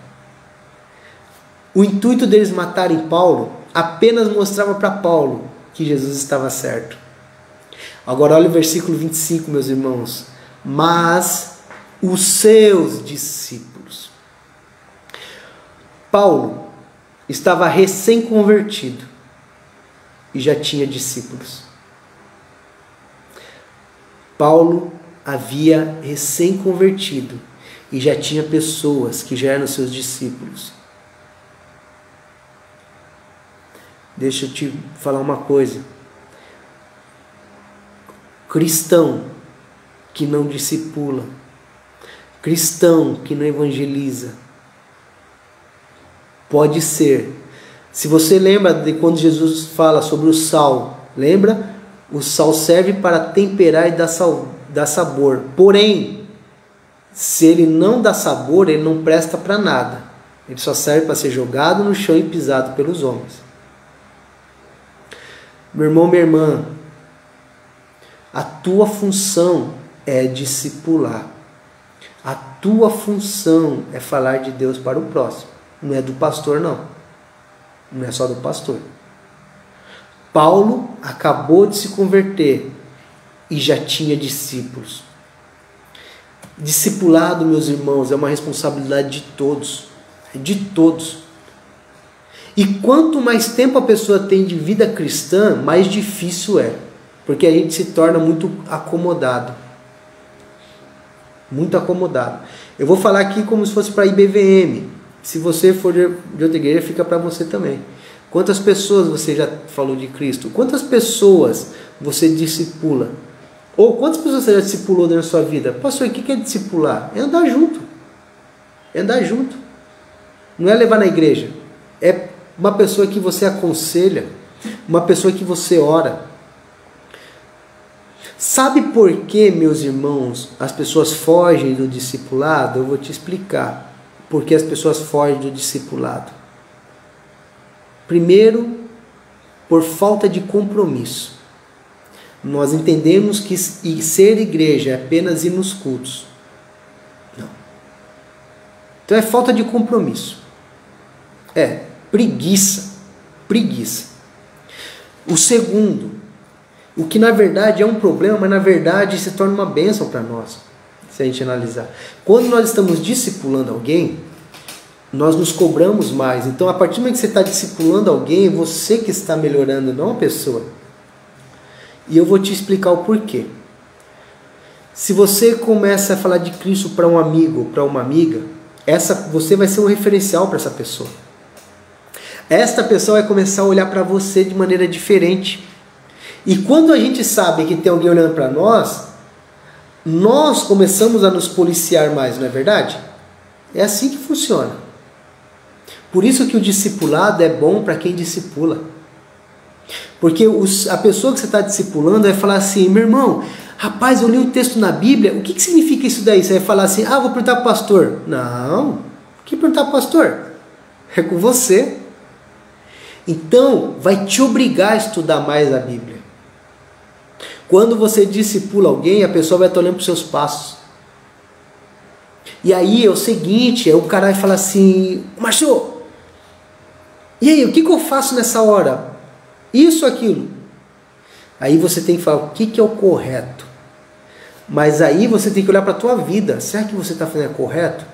O intuito deles matarem Paulo apenas mostrava para Paulo que Jesus estava certo. Agora olha o versículo 25, meus irmãos. Mas os seus discípulos. Paulo estava recém-convertido e já tinha discípulos. Paulo havia recém-convertido e já tinha pessoas que já eram seus discípulos. Deixa eu te falar uma coisa. Cristão que não discipula, cristão que não evangeliza, pode ser. Se você lembra de quando Jesus fala sobre o sal, lembra? O sal serve para temperar e dar sabor. Porém, se ele não dá sabor, ele não presta para nada. Ele só serve para ser jogado no chão e pisado pelos homens. Meu irmão, minha irmã, a tua função é discipular. A tua função é falar de Deus para o próximo. Não é do pastor, não. Não é só do pastor. Paulo acabou de se converter e já tinha discípulos. Discipulado, meus irmãos, é uma responsabilidade de todos. De todos. E quanto mais tempo a pessoa tem de vida cristã, mais difícil é. Porque a gente se torna muito acomodado. Muito acomodado. Eu vou falar aqui como se fosse para IBVM. Se você for de outra igreja, fica para você também. Quantas pessoas você já falou de Cristo? Quantas pessoas você discipula? Ou quantas pessoas você já discipulou na sua vida? Pastor, o que é discipular? É andar junto. É andar junto. Não é levar na igreja. É uma pessoa que você aconselha. Uma pessoa que você ora. Sabe por que, meus irmãos, as pessoas fogem do discipulado? Eu vou te explicar por que as pessoas fogem do discipulado. Primeiro, por falta de compromisso. Nós entendemos que ser igreja é apenas ir nos cultos. Não. Então é falta de compromisso. É preguiça. Preguiça. O segundo, o que na verdade é um problema, mas na verdade se torna uma bênção para nós, se a gente analisar. Quando nós estamos discipulando alguém, nós nos cobramos mais. Então, a partir do momento que você está discipulando alguém, é você que está melhorando, não a pessoa. E eu vou te explicar o porquê. Se você começa a falar de Cristo para um amigo, para uma amiga, você vai ser um referencial para essa pessoa. Esta pessoa vai começar a olhar para você de maneira diferente. E quando a gente sabe que tem alguém olhando para nós, nós começamos a nos policiar mais, não é verdade? É assim que funciona. Por isso que o discipulado é bom para quem discipula. Porque a pessoa que você está discipulando vai falar assim: meu irmão, rapaz, eu li um texto na Bíblia, o que significa isso daí? Você vai falar assim: vou perguntar para o pastor. Não, o que perguntar para o pastor? É com você. Então, vai te obrigar a estudar mais a Bíblia. Quando você discipula alguém, a pessoa vai estar olhando para os seus passos. E aí é o seguinte, o cara vai falar assim: Márcio, e aí, o que eu faço nessa hora? Isso, aquilo. Aí você tem que falar o que é o correto. Mas aí você tem que olhar para a tua vida. Será que você está fazendo correto?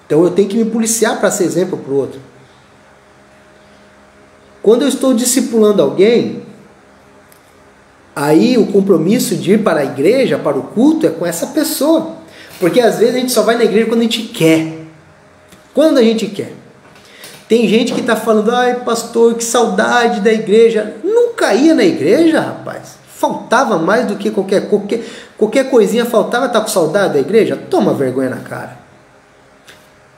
Então eu tenho que me policiar para ser exemplo para o outro. Quando eu estou discipulando alguém, aí o compromisso de ir para a igreja, para o culto, é com essa pessoa. Porque às vezes a gente só vai na igreja quando a gente quer. Quando a gente quer. Tem gente que está falando: ai pastor, que saudade da igreja. Nunca ia na igreja, rapaz. Faltava mais do que qualquer coisinha faltava, tá com saudade da igreja? Toma vergonha na cara.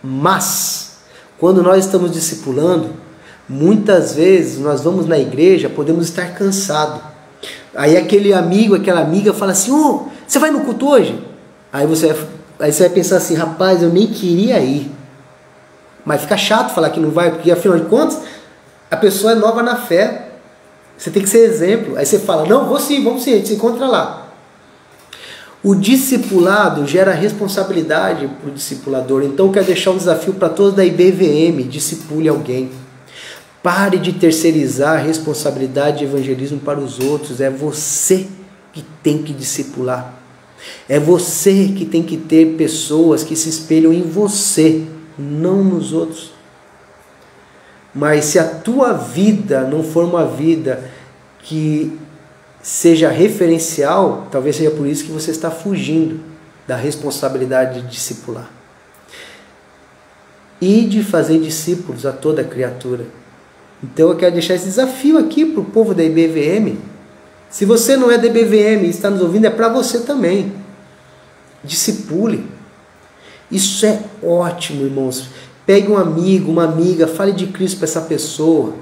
Mas, quando nós estamos discipulando, muitas vezes nós vamos na igreja, podemos estar cansados. Aí aquele amigo, aquela amiga fala assim: você vai no culto hoje? Aí você vai pensar assim: rapaz, eu nem queria ir. Mas fica chato falar que não vai, porque afinal de contas, a pessoa é nova na fé. Você tem que ser exemplo. Aí você fala: não, vou sim, vamos sim, a gente se encontra lá. O discipulado gera responsabilidade para o discipulador. Então eu quero deixar um desafio para todos da IBVM: discipule alguém. Pare de terceirizar a responsabilidade de evangelismo para os outros. É você que tem que discipular. É você que tem que ter pessoas que se espelham em você, não nos outros. Mas se a tua vida não for uma vida que seja referencial, talvez seja por isso que você está fugindo da responsabilidade de discipular. E de fazer discípulos a toda criatura. Então eu quero deixar esse desafio aqui para o povo da IBVM. Se você não é da IBVM e está nos ouvindo, é para você também. Discipule. Isso é ótimo, irmãos. Pegue um amigo, uma amiga, fale de Cristo para essa pessoa.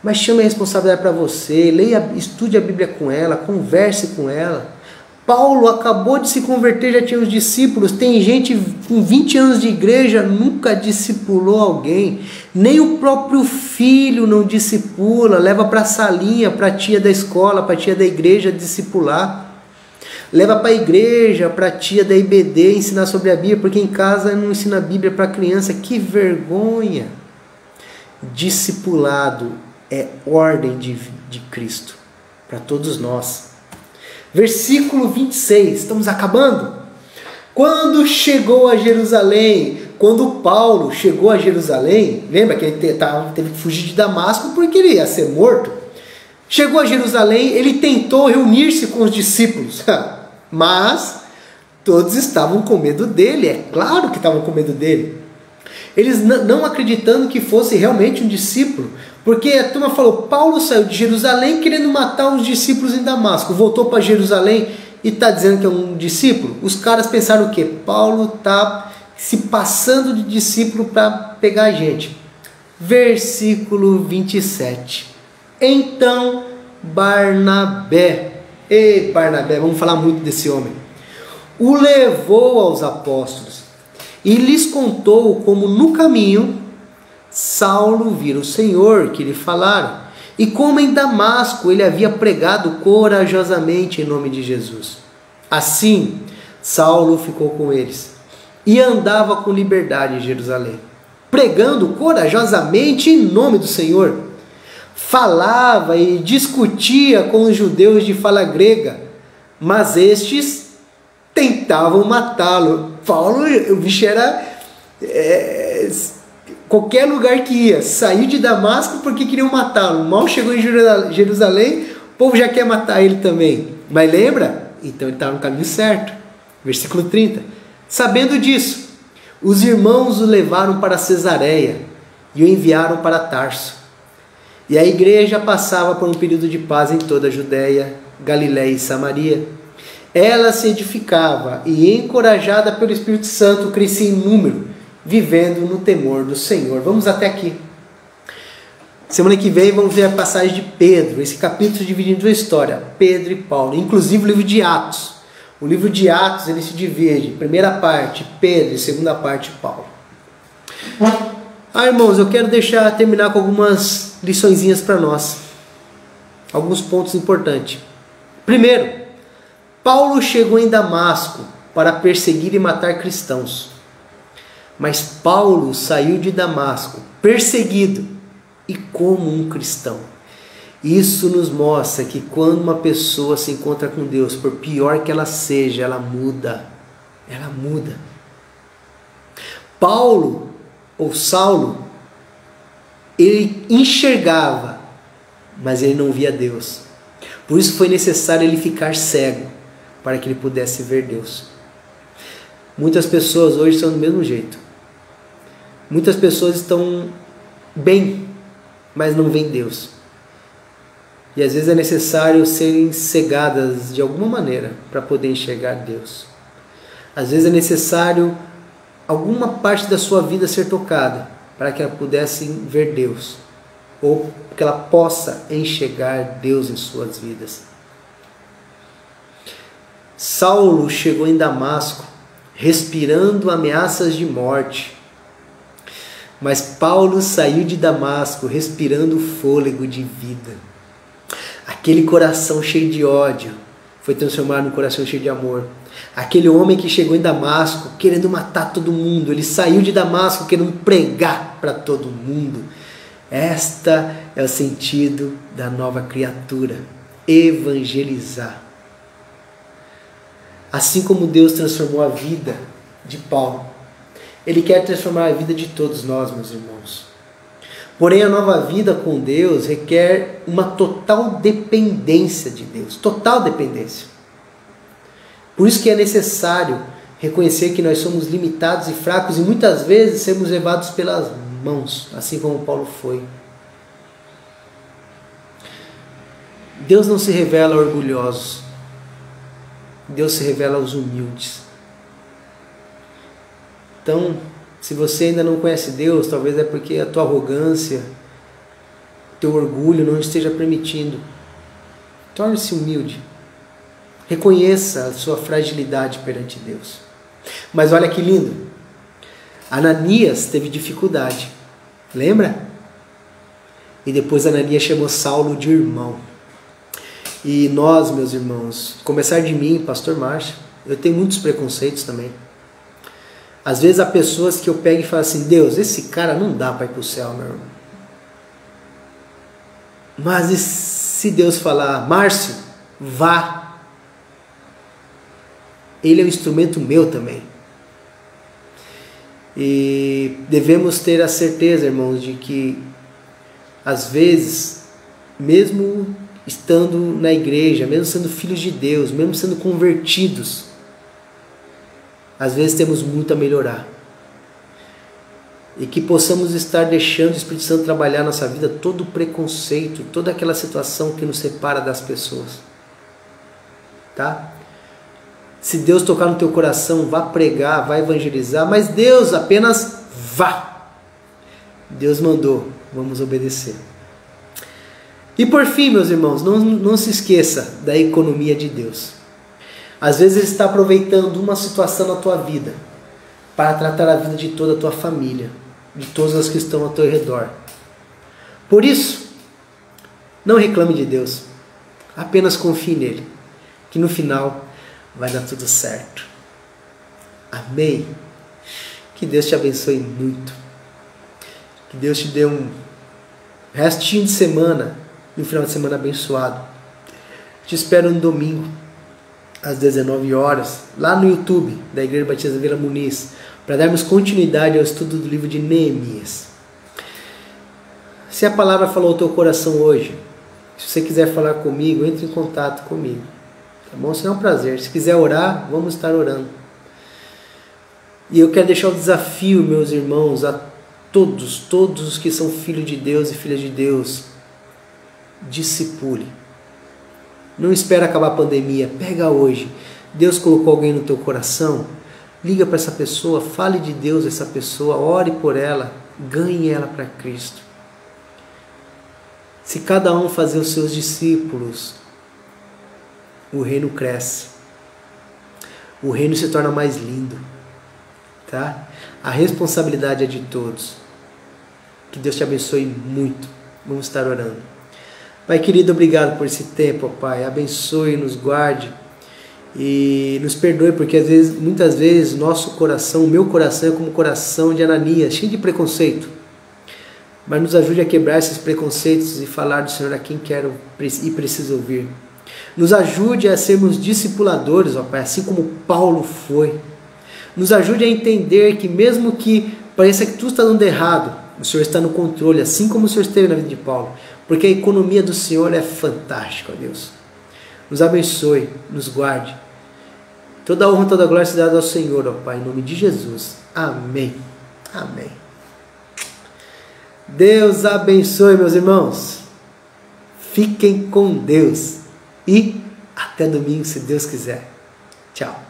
Mas chame a responsabilidade para você. Leia, estude a Bíblia com ela, converse com ela. Paulo acabou de se converter, já tinha os discípulos. Tem gente com 20 anos de igreja, nunca discipulou alguém. Nem o próprio filho não discipula. Leva para a salinha, para a tia da escola, para a tia da igreja discipular. Leva para a igreja, para a tia da IBD ensinar sobre a Bíblia, porque em casa não ensina a Bíblia para a criança. Que vergonha! Discipulado é ordem de Cristo para todos nós. Versículo 26, estamos acabando. Quando chegou a Jerusalém, quando Paulo chegou a Jerusalém, lembra que ele teve que fugir de Damasco porque ele ia ser morto? Chegou a Jerusalém, ele tentou reunir-se com os discípulos, mas todos estavam com medo dele, é claro que estavam com medo dele. Eles não acreditando que fosse realmente um discípulo, porque a turma falou: Paulo saiu de Jerusalém querendo matar os discípulos em Damasco, voltou para Jerusalém e está dizendo que é um discípulo. Os caras pensaram o quê? Paulo está se passando de discípulo para pegar a gente. Versículo 27. Então Barnabé Ei, Barnabé, vamos falar muito desse homem. O levou aos apóstolos e lhes contou como no caminho Saulo vira o Senhor que lhe falaram, e como em Damasco ele havia pregado corajosamente em nome de Jesus. Assim, Saulo ficou com eles e andava com liberdade em Jerusalém, pregando corajosamente em nome do Senhor. Falava e discutia com os judeus de fala grega, mas estes tentavam matá-lo. Paulo, o bicho era... qualquer lugar que ia, saiu de Damasco porque queriam matá-lo. Mal chegou em Jerusalém, o povo já quer matar ele também. Mas lembra? Então ele estava no caminho certo. Versículo 30. Sabendo disso, os irmãos o levaram para Cesareia e o enviaram para Tarso. E a igreja passava por um período de paz em toda a Judéia, Galiléia e Samaria. Ela se edificava e, encorajada pelo Espírito Santo, crescia em número, vivendo no temor do Senhor. Vamos até aqui. Semana que vem vamos ver a passagem de Pedro. Esse capítulo divide em duas histórias, Pedro e Paulo. Inclusive o livro de Atos. O livro de Atos ele se divide. Primeira parte, Pedro, e segunda parte, Paulo. Irmãos, eu quero terminar com algumas liçõezinhas para nós. Alguns pontos importantes. Primeiro, Paulo chegou em Damasco para perseguir e matar cristãos. Mas Paulo saiu de Damasco perseguido e como um cristão. Isso nos mostra que quando uma pessoa se encontra com Deus, por pior que ela seja, ela muda. Ela muda. Paulo, ou Saulo, ele enxergava, mas ele não via Deus. Por isso foi necessário ele ficar cego, para que ele pudesse ver Deus. Muitas pessoas hoje estão do mesmo jeito. Muitas pessoas estão bem, mas não veem Deus. E às vezes é necessário serem cegadas de alguma maneira para poder enxergar Deus. Às vezes é necessário alguma parte da sua vida ser tocada para que ela pudesse ver Deus, ou que ela possa enxergar Deus em suas vidas. Saulo chegou em Damasco respirando ameaças de morte, mas Paulo saiu de Damasco respirando fôlego de vida. Aquele coração cheio de ódio foi transformado num coração cheio de amor. Aquele homem que chegou em Damasco querendo matar todo mundo, ele saiu de Damasco querendo pregar para todo mundo. Esta é o sentido da nova criatura, evangelizar. Assim como Deus transformou a vida de Paulo, Ele quer transformar a vida de todos nós, meus irmãos. Porém, a nova vida com Deus requer uma total dependência de Deus, total dependência. Por isso que é necessário reconhecer que nós somos limitados e fracos e muitas vezes sermos levados pelas mãos, assim como Paulo foi. Deus não se revela a orgulhosos, Deus se revela aos humildes. Então, se você ainda não conhece Deus, talvez é porque a tua arrogância, teu orgulho não esteja permitindo. Torne-se humilde. Reconheça a sua fragilidade perante Deus. Mas olha que lindo. Ananias teve dificuldade. Lembra? E depois Ananias chamou Saulo de irmão. E nós, meus irmãos, começar de mim, pastor Márcio, eu tenho muitos preconceitos também. Às vezes há pessoas que eu pego e falo assim, Deus, esse cara não dá para ir para o céu, meu irmão. Mas e se Deus falar, Márcio, vá. Ele é um instrumento meu também. E devemos ter a certeza, irmãos, de que às vezes, mesmo estando na igreja, mesmo sendo filhos de Deus, mesmo sendo convertidos, às vezes temos muito a melhorar. E que possamos estar deixando o Espírito Santo trabalhar na nossa vida todo o preconceito, toda aquela situação que nos separa das pessoas. Tá? Se Deus tocar no teu coração, vá pregar, vá evangelizar, mas Deus apenas vá. Deus mandou, vamos obedecer. E por fim, meus irmãos, não se esqueça da economia de Deus. Às vezes Ele está aproveitando uma situação na tua vida para tratar a vida de toda a tua família, de todas as que estão ao teu redor. Por isso, não reclame de Deus, apenas confie nele, que no final vai dar tudo certo. Amém? Que Deus te abençoe muito. Que Deus te dê um restinho de semana, um final de semana abençoado. Te espero no domingo, às 19 horas, lá no YouTube da Igreja Batista Vila Muniz, para darmos continuidade ao estudo do livro de Neemias. Se a palavra falou ao teu coração hoje, se você quiser falar comigo, entre em contato comigo. Tá bom? Será um prazer. Se quiser orar, vamos estar orando. E eu quero deixar o desafio, meus irmãos, a todos os que são filhos de Deus e filhas de Deus, discipule. Não espera acabar a pandemia, pega hoje. Deus colocou alguém no teu coração, liga para essa pessoa, fale de Deus a essa pessoa, ore por ela, ganhe ela para Cristo. Se cada um fazer os seus discípulos, o reino cresce. O reino se torna mais lindo. Tá? A responsabilidade é de todos. Que Deus te abençoe muito. Vamos estar orando. Pai querido, obrigado por esse tempo, Pai. Abençoe, nos guarde e nos perdoe, porque muitas vezes nosso coração, o meu coração é como o coração de Ananias, cheio de preconceito. Mas nos ajude a quebrar esses preconceitos e falar do Senhor a quem quero e preciso ouvir. Nos ajude a sermos discipuladores, ó Pai, assim como Paulo foi. Nos ajude a entender que mesmo que pareça que tudo está dando errado, o Senhor está no controle, assim como o Senhor esteve na vida de Paulo. Porque a economia do Senhor é fantástica, ó Deus. Nos abençoe, nos guarde. Toda a honra, toda a glória se dá ao Senhor, ó Pai, em nome de Jesus. Amém. Amém. Deus abençoe, meus irmãos. Fiquem com Deus. E até domingo, se Deus quiser. Tchau.